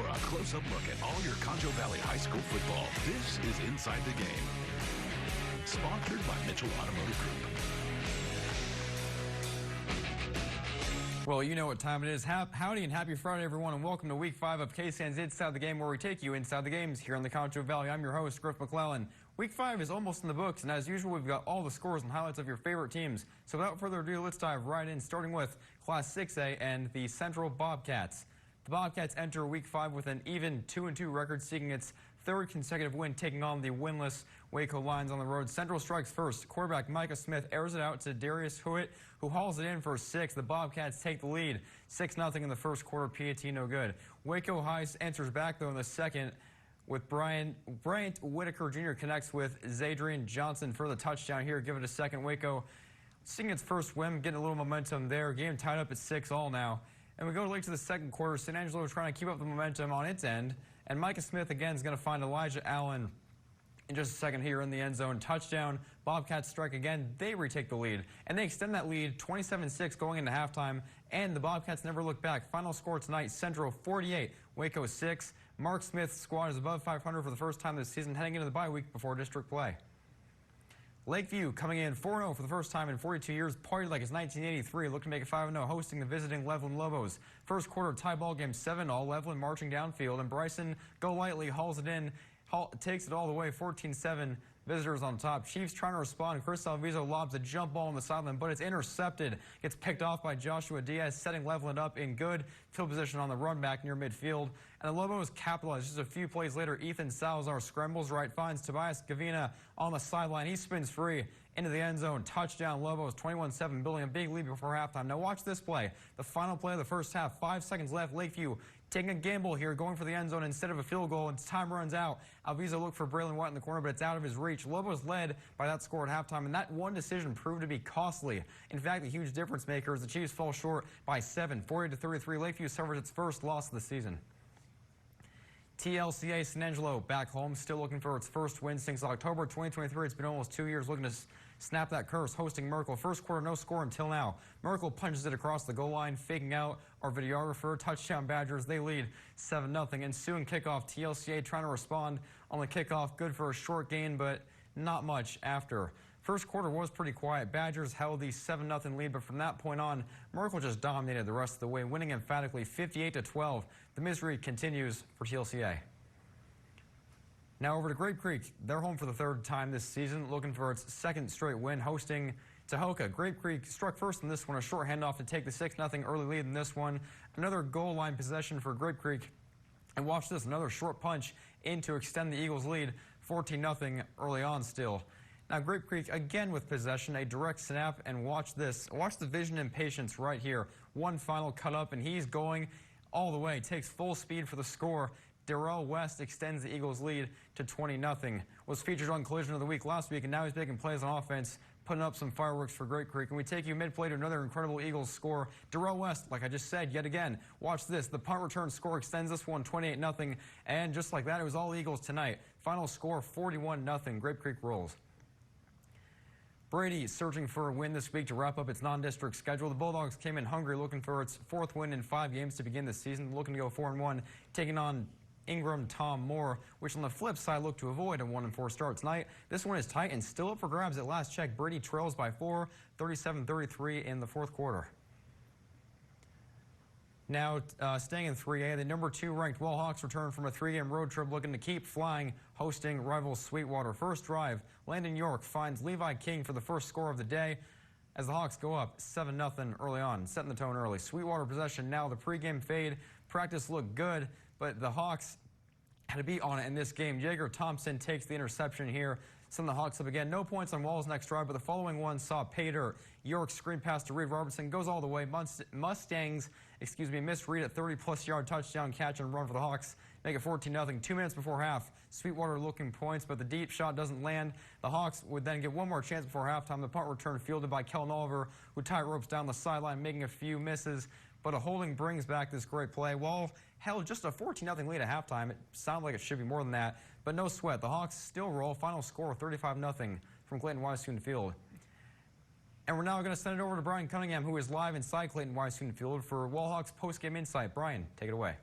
for a close-up look at all your Concho Valley High School football. This is Inside the Game. Sponsored by Mitchell Automotive Group. Well, you know what time it is. Howdy and happy Friday, everyone, and welcome to Week 5 of KSAN's Inside the Game, where we take you inside the games here on the Concho Valley. I'm your host, Griff McClellan. Week 5 is almost in the books, and as usual, we've got all the scores and highlights of your favorite teams. So without further ado, let's dive right in, starting with Class 6A and the Central Bobcats. The Bobcats enter Week 5 with an even 2-2 record, seeking its third consecutive win, taking on the winless Waco Lions on the road. Central strikes first. Quarterback Micah Smith airs it out to Darius Hewitt, who hauls it in for 6. The Bobcats take the lead, 6-0 in the first quarter. PAT no good. Waco High answers back, though, in the second, with Bryant Whitaker Jr. connects with Zadrian Johnson for the touchdown here. Give it a second. Waco seeing its first win, getting a little momentum there. Game tied up at 6-all now. And we go late to the second quarter. San Angelo trying to keep up the momentum on its end. And Micah Smith again is going to find Elijah Allen in just a second here in the end zone. Touchdown. Bobcats strike again. They retake the lead. And they extend that lead 27-6 going into halftime. And the Bobcats never look back. Final score tonight, Central 48, Waco 6. Mark Smith's squad is above 500 for the first time this season, heading into the bye week before district play. Lakeview coming in 4-0 for the first time in 42 years, partied like it's 1983, looking to make it 5-0, hosting the visiting Levelland Lobos. First quarter tie ball game 7-all, Levelland marching downfield, and Bryson Golightly hauls it in, takes it all the way, 14-7. Visitors on top. Chiefs trying to respond. Chris Alviso lobs a jump ball on the sideline, but it's intercepted. Gets picked off by Joshua Diaz, setting Levelland up in good field position on the run back near midfield. And the Lobos capitalize. Just a few plays later, Ethan Salazar scrambles right, finds Tobias Gavina on the sideline. He spins free into the end zone. Touchdown Lobos, 21-7, building a big lead before halftime. Now watch this play. The final play of the first half, 5 seconds left. Lakeview taking a gamble here, going for the end zone instead of a field goal, and time runs out. Alviso looked for Braylon White in the corner, but it's out of his reach. Lobos led by that score at halftime, and that one decision proved to be costly. In fact, the huge difference maker is the Chiefs fall short by 7, 40-33. Lakeview suffers its first loss of the season. TLCA San Angelo back home, still looking for its first win since October 2023. It's been almost 2 years looking to snap that curse, hosting Merkel. First quarter, no score until now. Merkel punches it across the goal line, faking out our videographer. Touchdown Badgers, they lead 7-0. Ensuing kickoff, TLCA trying to respond on the kickoff. Good for a short gain, but not much after. First quarter was pretty quiet. Badgers held the 7-0 lead, but from that point on, Merkel just dominated the rest of the way, winning emphatically 58-12. The misery continues for TLCA. Now over to Grape Creek. They're home for the third time this season, looking for its second straight win, hosting Tahoka. Grape Creek struck first in this one, a short handoff to take the 6-0 early lead in this one. Another goal line possession for Grape Creek. And watch this, another short punch in to extend the Eagles' lead, 14-0 early on still. Now Grape Creek again with possession, a direct snap, and watch this. Watch the vision and patience right here. One final cut up, and he's going all the way. Takes full speed for the score. Darrell West extends the Eagles' lead to 20-0. Was featured on Collision of the Week last week, and now he's making plays on offense, putting up some fireworks for Grape Creek. And we take you mid-play to another incredible Eagles score. Darrell West, like I just said, yet again. Watch this. The punt return score extends this one 28-0. And just like that, it was all Eagles tonight. Final score 41-0. Grape Creek rolls. Brady searching for a win this week to wrap up its non-district schedule. The Bulldogs came in hungry, looking for its fourth win in 5 games to begin the season, looking to go 4-1, taking on Ingram Tom Moore, which on the flip side looked to avoid a 1-4 start tonight. This one is tight and still up for grabs at last check. Brady trails by 4, 37-33 in the fourth quarter. Now, staying in 3A, the number 2 ranked Wallhawks return from a 3-game road trip looking to keep flying, hosting rival Sweetwater. First drive, Landon York finds Levi King for the first score of the day as the Hawks go up 7-0 early on, setting the tone early. Sweetwater possession now, the pregame fade. Practice looked good, but the Hawks had to be on it in this game. Jaeger Thompson takes the interception here. Send the Hawks up again. No points on Wall's next drive, but the following one saw pay dirt. York's screen pass to Reed Robertson goes all the way. Mustangs, misread a 30-plus yard touchdown catch and run for the Hawks. Make it 14-0. 2 minutes before half. Sweetwater looking points, but the deep shot doesn't land. The Hawks would then get one more chance before halftime. The punt return fielded by Kellen Oliver, who tight ropes down the sideline, making a few misses. But a holding brings back this great play. Wall held just a 14-0 lead at halftime. It sounded like it should be more than that, but no sweat. The Hawks still roll. Final score 35-0 from Clayton Weishuhn Field. And we're now going to send it over to Brian Cunningham, who is live inside Clayton Weishuhn Field for Wallhawks post-game insight. Brian, take it away.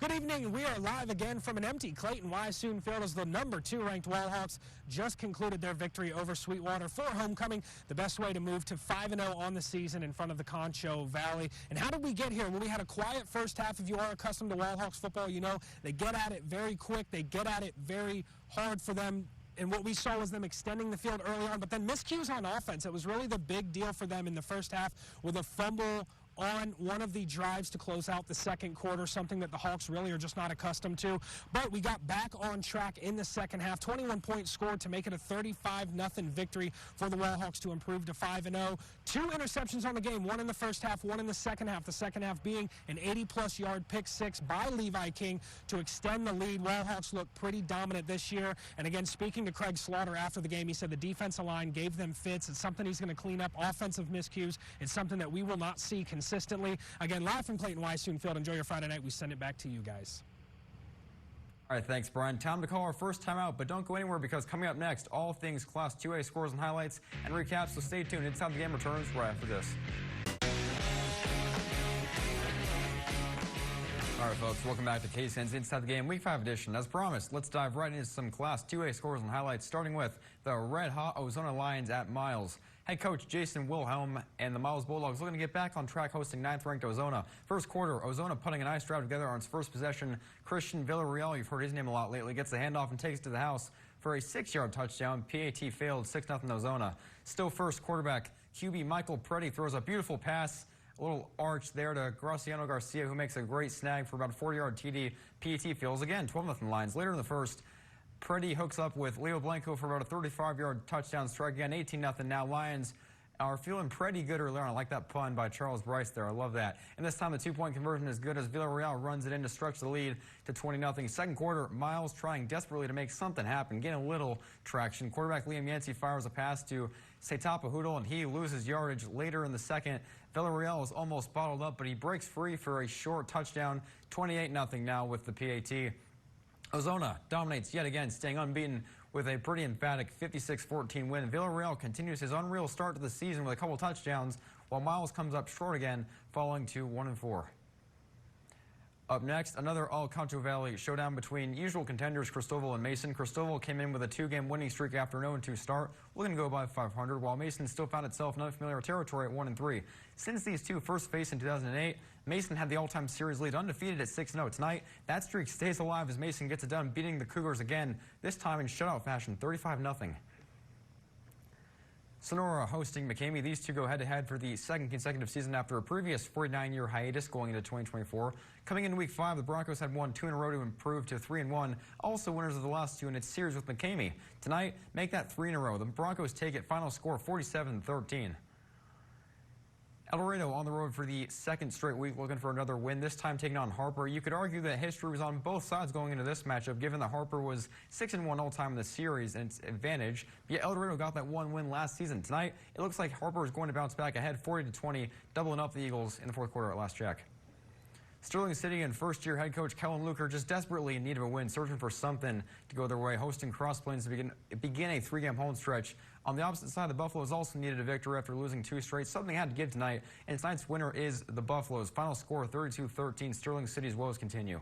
Good evening. We are live again from an empty Clayton Weishuhn Field as the number 2 ranked Wallhawks just concluded their victory over Sweetwater for homecoming. The best way to move to 5-0 on the season in front of the Concho Valley. And how did we get here? Well, we had a quiet first half. If you are accustomed to Wallhawks football, you know they get at it very quick. They get at it very hard for them. And what we saw was them extending the field early on, but then miscues on offense. It was really the big deal for them in the first half with a fumble on one of the drives to close out the second quarter, something that the Hawks really are just not accustomed to. But we got back on track in the second half. 21 points scored to make it a 35-0 victory for the Wallhawks to improve to 5-0. 2 interceptions on the game, one in the first half, one in the second half. The second half being an 80-plus yard pick six by Levi King to extend the lead. Wallhawks look pretty dominant this year. And again, speaking to Craig Slaughter after the game, he said the defensive line gave them fits. It's something he's going to clean up. Offensive miscues. It's something that we will not see consistently. Again, live from Clayton Weishuhn Field. Enjoy your Friday night. We send it back to you guys. All right, thanks, Brian. Time to call our first timeout, but don't go anywhere because coming up next, all things Class 2A scores and highlights and recaps, so stay tuned. Inside the Game returns right after this. All right, folks, welcome back to KSAN's Inside the Game Week 5 edition. As promised, let's dive right into some Class 2A scores and highlights, starting with the red-hot Ozona Lions at Miles. Head coach Jason Wilhelm and the Miles Bulldogs looking to get back on track hosting 9th-ranked Ozona. First quarter, Ozona putting a nice drive together on its first possession. Christian Villarreal, you've heard his name a lot lately, gets the handoff and takes it to the house for a 6-yard touchdown. PAT failed, 6-0 Ozona. Still first, quarterback QB Michael Preddy throws a beautiful pass. A little arch there to Graciano Garcia, who makes a great snag for about a 40-yard TD. PAT fails again, 12-0 Lions. Later in the first, Preddy hooks up with Leo Blanco for about a 35-yard touchdown strike again, 18-0. Now Lions are feeling pretty good early on. I like that pun by Charles Bryce there. I love that. And this time the 2-point conversion is good as Villarreal runs it in to stretch the lead to 20-0. Second quarter, Miles trying desperately to make something happen, getting a little traction. Quarterback Liam Yancey fires a pass to Setapa Hoodle, and he loses yardage later in the second. Villarreal is almost bottled up, but he breaks free for a short touchdown. 28-0 now with the PAT. Ozona dominates yet again, staying unbeaten with a pretty emphatic 56-14 win. Villarreal continues his unreal start to the season with a couple touchdowns, while Miles comes up short again, falling to 1-4. Up next, another all-Concho Valley showdown between usual contenders Cristobal and Mason. Cristobal came in with a 2-game winning streak after an 0-2 start, looking to go by 500, while Mason still found itself in unfamiliar territory at 1-3. Since these two first faced in 2008, Mason had the all-time series lead undefeated at 6-0. Tonight, that streak stays alive as Mason gets it done, beating the Cougars again, this time in shutout fashion, 35-0. Sonora hosting McCamey. These two go head-to-head for the second consecutive season after a previous 49-year hiatus going into 2024. Coming into Week 5, the Broncos had won 2 in a row to improve to 3-1, also winners of the last 2 in its series with McCamey. Tonight, make that 3 in a row. The Broncos take it, final score 47-13. El Dorado on the road for the second straight week, looking for another win, this time taking on Harper. You could argue that history was on both sides going into this matchup, given that Harper was 6-1 all-time in the series and its advantage. But yet El Dorado got that one win last season. Tonight, it looks like Harper is going to bounce back ahead 40-20, doubling up the Eagles in the fourth quarter at last check. Sterling City and first-year head coach Kellen Luker just desperately in need of a win, searching for something to go their way, hosting Cross Plains to begin a 3-game home stretch. On the opposite side, the Buffaloes also needed a victory after losing 2 straight. Something had to give tonight, and tonight's winner is the Buffaloes. Final score 32-13. Sterling City's woes continue.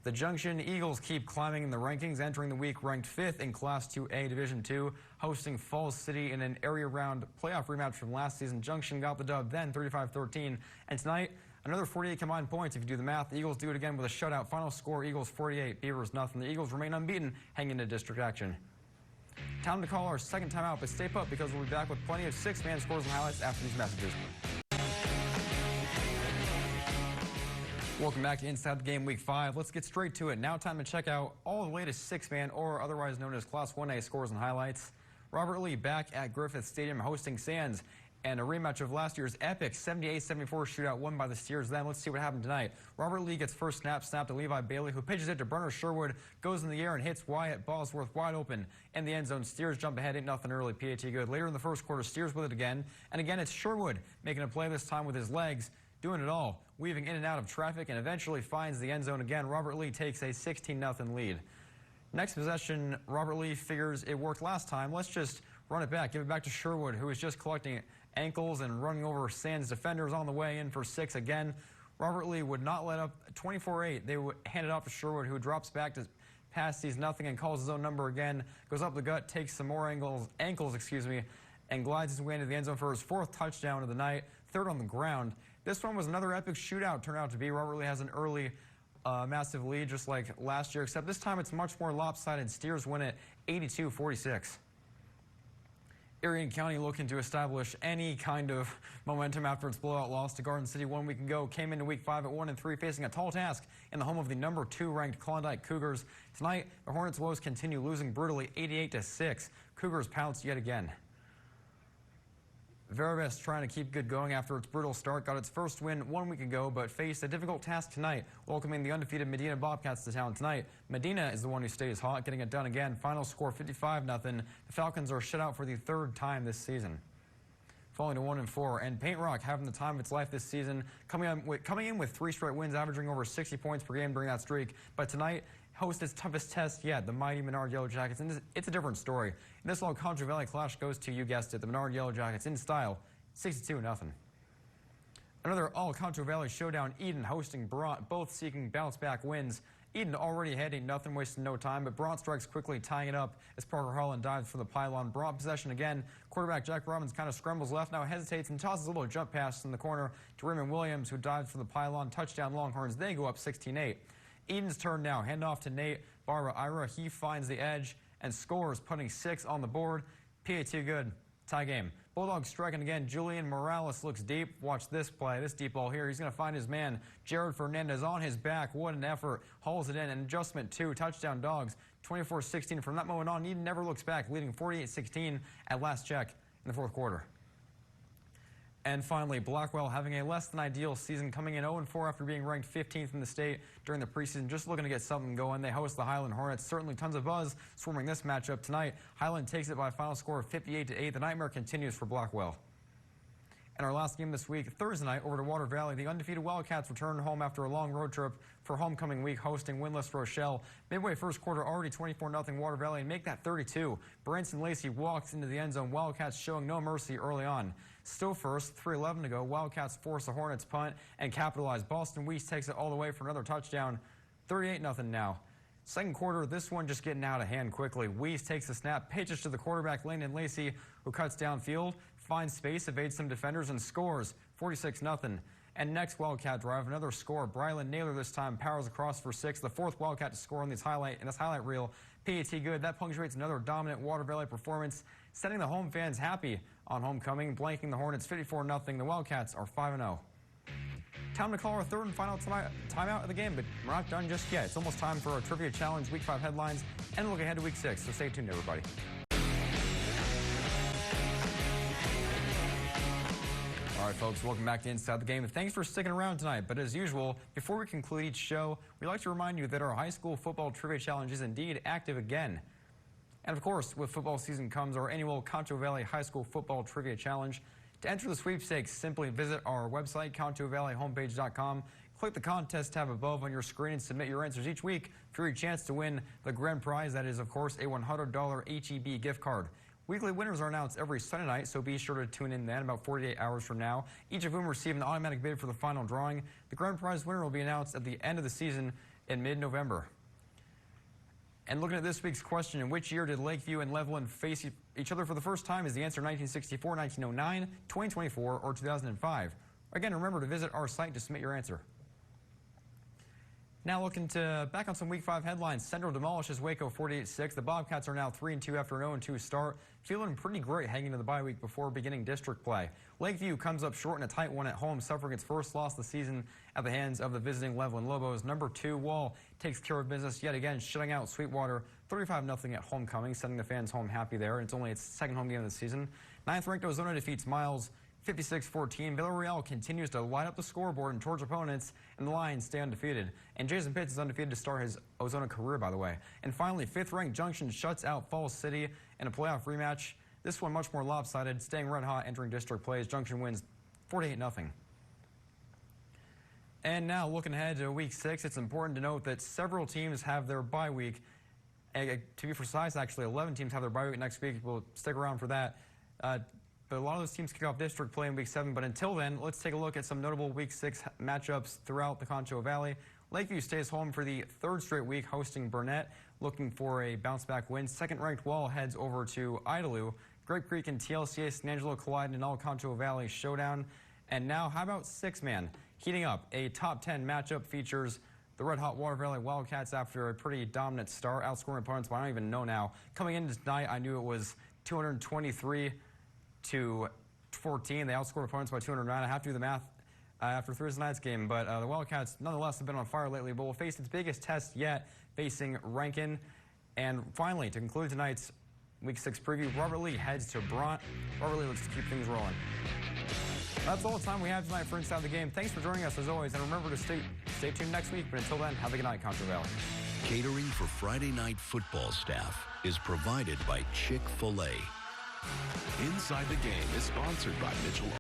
The Junction Eagles keep climbing in the rankings, entering the week ranked 5th in Class 2A Division 2, hosting Falls City in an area-round playoff rematch from last season. Junction got the dub then, 35-13, and tonight, another 48 combined points. If you do the math, the Eagles do it again with a shutout. Final score, Eagles 48, Beavers nothing. The Eagles remain unbeaten, hanging into district action. Time to call our second timeout, but stay put because we'll be back with plenty of 6-man scores and highlights after these messages. Welcome back to Inside the Game Week 5. Let's get straight to it. Now time to check out all the latest 6-man or otherwise known as Class 1A scores and highlights. Robert Lee back at Griffith Stadium hosting Sands. And a rematch of last year's epic 78-74 shootout won by the Steers then. Let's see what happened tonight. Robert Lee gets first snap to Levi Bailey, who pitches it to Brenner Sherwood, goes in the air and hits Wyatt Bosworth wide open in the end zone. Steers jump ahead, 8-0 early, PAT good. Later in the first quarter, Steers with it again. And again, it's Sherwood making a play this time with his legs, doing it all, weaving in and out of traffic, and eventually finds the end zone again. Robert Lee takes a 16-0 lead. Next possession, Robert Lee figures it worked last time. Let's just run it back, give it back to Sherwood, who is just collecting ankles and running over Sands defenders on the way in for 6 again. Robert Lee would not let up. 24-8. They would hand it off to Sherwood, who drops back to pass, sees nothing, and calls his own number again. Goes up the gut, takes some more ankles, and glides his way into the end zone for his 4th touchdown of the night, 3rd on the ground. This one was another epic shootout, turned out to be. Robert Lee has an early massive lead, just like last year, except this time it's much more lopsided. Steers win it 82-46. Erie County looking to establish any kind of momentum after its blowout loss to Garden City 1 week ago. Came into week 5 at 1-3, facing a tall task in the home of the number 2 ranked Klondike Cougars. Tonight, the Hornets' woes continue, losing brutally 88-6. Cougars pounced yet again. Verabest trying to keep good going after its brutal start. Got its first win 1 week ago, but faced a difficult task tonight, welcoming the undefeated Medina Bobcats to town tonight. Medina is the one who stays hot, getting it done again. Final score 55-0. The Falcons are shut out for the 3rd time this season, falling to 1-4. And Paint Rock having the time of its life this season, coming in with 3 straight wins, averaging over 60 points per game during that streak. But tonight, host its toughest test yet, the mighty Menard Yellow Jackets, and it's a different story. In this long Concho Valley clash goes to, you guessed it, the Menard Yellow Jackets in style, 62-0. Another all-Concho Valley showdown, Eden hosting Bront, both seeking bounce-back wins. Eden already had a nothing, wasting no time, but Bront strikes quickly, tying it up as Parker Holland dives for the pylon. Bront possession again. Quarterback Jack Robbins kind of scrambles left, now hesitates and tosses a little jump pass in the corner to Raymond Williams, who dives for the pylon. Touchdown Longhorns. They go up 16-8. Eden's turn now. Hand off to Nate Barra-Ira. He finds the edge and scores, putting 6 on the board. PAT good. Tie game. Bulldogs striking again. Julian Morales looks deep. Watch this play, this deep ball here. He's going to find his man, Jared Fernandez, on his back. What an effort. Hauls it in. An adjustment 2. Touchdown Dogs. 24-16. From that moment on, Eden never looks back, leading 48-16 at last check in the 4th quarter. And finally, Blackwell having a less than ideal season, coming in 0-4 after being ranked 15th in the state during the preseason, just looking to get something going. They host the Highland Hornets. Certainly tons of buzz swarming this matchup tonight. Highland takes it by a final score of 58-8. The nightmare continues for Blackwell. And our last game this week, Thursday night, over to Water Valley. The undefeated Wildcats return home after a long road trip for homecoming week, hosting winless Rochelle. Midway 1st quarter, already 24-0 Water Valley, and make that 32. Branson Lacey walks into the end zone. Wildcats showing no mercy early on. Still first, 3:11 to go. Wildcats force the Hornets punt and capitalize. Boston Weiss takes it all the way for another touchdown. 38-0 now. 2nd quarter, this one just getting out of hand quickly. Weiss takes the snap, pitches to the quarterback, Landon Lacey, who cuts downfield, finds space, evades some defenders, and scores 46-0. And next Wildcat drive, another score. Brylan Naylor this time powers across for 6. The 4th Wildcat to score in this highlight reel. PAT good. That punctuates another dominant Water Valley performance, setting the home fans happy on homecoming, blanking the Hornets 54-0. The Wildcats are 5-0. Time to call our 3rd and final timeout of the game, but we're not done just yet. It's almost time for our Trivia Challenge Week 5 headlines and look ahead to Week 6, so stay tuned, everybody. All right, folks, welcome back to Inside the Game. Thanks for sticking around tonight. But as usual, before we conclude each show, we'd like to remind you that our high school football trivia challenge is indeed active again. And of course, with football season comes our annual Concho Valley High School Football Trivia Challenge. To enter the sweepstakes, simply visit our website, ConchoValleyHomepage.com. Click the contest tab above on your screen and submit your answers each week for your chance to win the grand prize. That is, of course, a $100 HEB gift card. Weekly winners are announced every Sunday night, so be sure to tune in then about 48 hours from now, each of whom receive an automatic bid for the final drawing. The grand prize winner will be announced at the end of the season in mid-November. And looking at this week's question, in which year did Lakeview and Levelland face each other for the first time? Is the answer 1964, 1909, 2024, or 2005? Again, remember to visit our site to submit your answer. Now looking back on some Week 5 headlines. Central demolishes Waco 48-6. The Bobcats are now 3-2 after an 0-2 start. Feeling pretty great hanging into the bye week before beginning district play. Lakeview comes up short in a tight one at home, suffering its first loss of the season at the hands of the visiting Levelland Lobos. Number 2, Wall, takes care of business yet again, shutting out Sweetwater 35-0 at homecoming, sending the fans home happy there. It's only its 2nd home game of the season. 9th-ranked Ozona defeats Miles 56-14. Villarreal continues to light up the scoreboard and torch opponents, and the Lions stay undefeated. And Jason Pitts is undefeated to start his Ozona career, by the way. And finally, 5th-ranked Junction shuts out Falls City in a playoff rematch. This one much more lopsided, staying red hot entering district plays. Junction wins 48-0. And now looking ahead to Week 6, it's important to note that several teams have their bye week. To be precise, actually, 11 teams have their bye week next week. We'll stick around for that. but a lot of those teams kick off district play in Week 7. But until then, let's take a look at some notable Week 6 matchups throughout the Concho Valley. Lakeview stays home for the 3rd straight week, hosting Burnett, looking for a bounce-back win. Second-ranked Wall heads over to Idalou. Grape Creek and TLCA San Angelo collide in an all-Concho Valley showdown. And now, how about 6-man? Heating up, a top 10 matchup features the red-hot Water Valley Wildcats after a pretty dominant start, outscoring opponents, but I don't even know now. Coming into tonight, I knew it was 223 to 14. They outscored opponents by 209. I have to do the math after Thursday night's game, but the Wildcats nonetheless have been on fire lately, but will face its biggest test yet, facing Rankin. And finally, to conclude tonight's Week 6 preview, Robert Lee heads to Bront. Robert Lee looks to keep things rolling. That's all the time we have tonight for Inside the Game. Thanks for joining us as always, and remember to stay tuned next week. But until then, have a good night, Concho Valley. Catering for Friday night football staff is provided by Chick-fil-A. Inside the Game is sponsored by Mitchell